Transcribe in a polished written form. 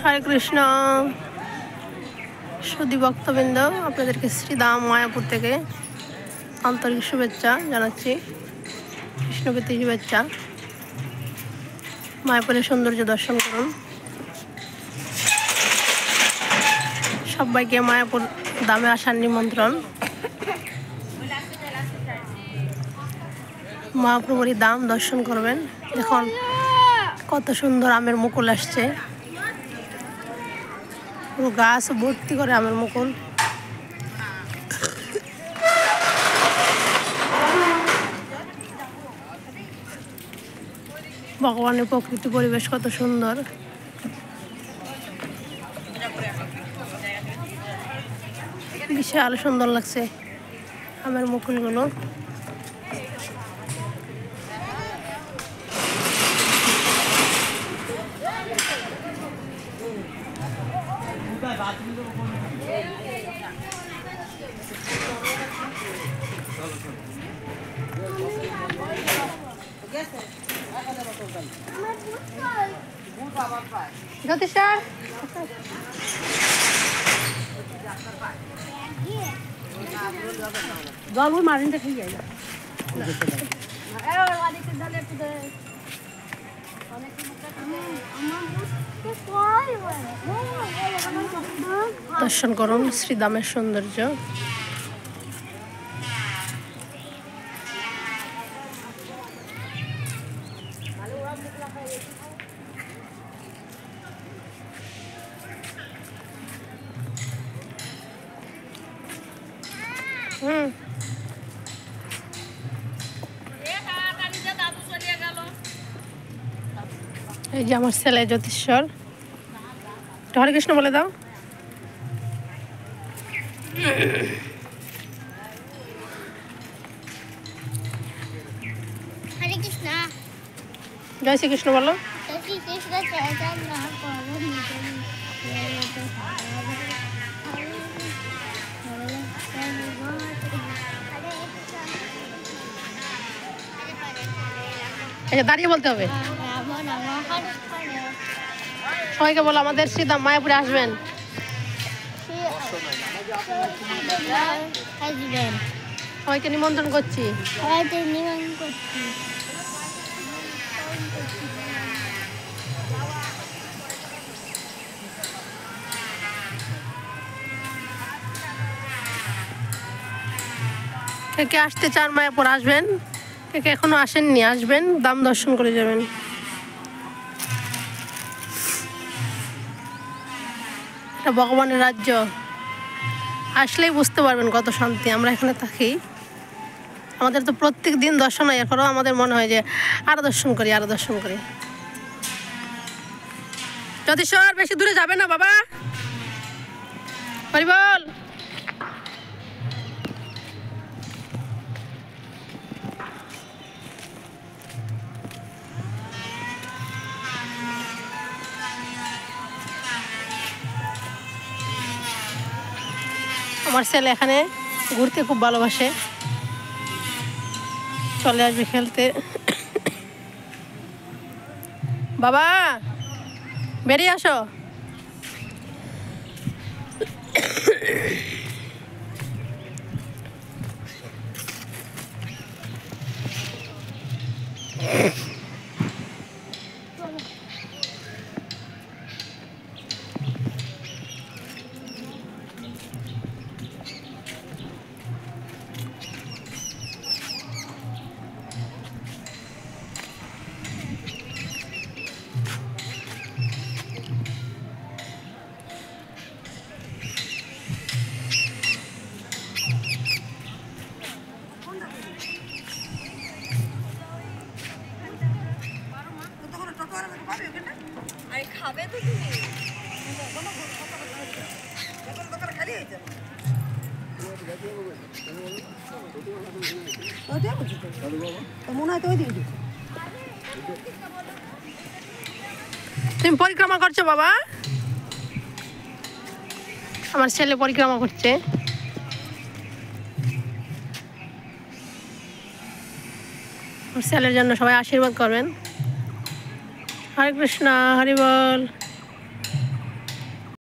হরে কৃষ্ণ সুধী ভক্তবৃন্দ, আপনাদেরকে শ্রীধাম মায়াপুর থেকে আন্তরিক শুভেচ্ছা জানাচ্ছি। কৃষ্ণপ্রীতি শুভেচ্ছা। মায়াপুরের সৌন্দর্য দর্শন করুন। সবাইকে মায়াপুর ধামে আসার নিমন্ত্রণ। মহাপ্রভুর ধাম দর্শন করবেন। এখন কত সুন্দর আমের মুকুল আসছে, পুরো গাছ ভর্তি করে আমের মুকুল। ভগবানের প্রকৃতি পরিবেশ কত সুন্দর। বিশাল সুন্দর লাগছে আমের মুকুলগুলো। জল ওই মারিনটা খেয়ে যায়। দর্শন করুন শ্রীধামের সৌন্দর্য। এই যে আমার ছেলে জ্যোতিশ্বর, হরে কৃষ্ণ বলে দাও। হরে কৃষ্ণ। জয় শ্রীকৃষ্ণ বলো। আচ্ছা, দাঁড়িয়ে বলতে হবে। সবাইকে বলো আমাদের শ্রীধাম মায়াপুরে আসবেন। সবাইকে নিমন্ত্রণ করছি। কে কে আসতে চান মায়াপুর আসবেন, কে কে এখনো আসেননি আসবেন, দাম দর্শন করে যাবেন। এটা ভগবানের রাজ্য, আসলেই বুঝতে পারবেন কত শান্তি। আমরা এখানে থাকি, আমাদের তো প্রত্যেক দিন দর্শন হয়, এরপরেও আমাদের মনে হয় যে আরো দর্শন করি আরো দর্শন করি। জ্যোতিশ্বর বেশি দূরে যাবে না বাবা, হরি বল। আমার ছেলে এখানে ঘুরতে খুব ভালোবাসে, চলে আসবে খেলতে। বাবা বেরিয়ে আসো। খাবে তো তুমি পরিক্রমা করছো বাবা? আমার ছেলে পরিক্রমা করছে। ছেলের জন্য সবাই আশীর্বাদ করবেন। হরে কৃষ্ণ, হরি বল।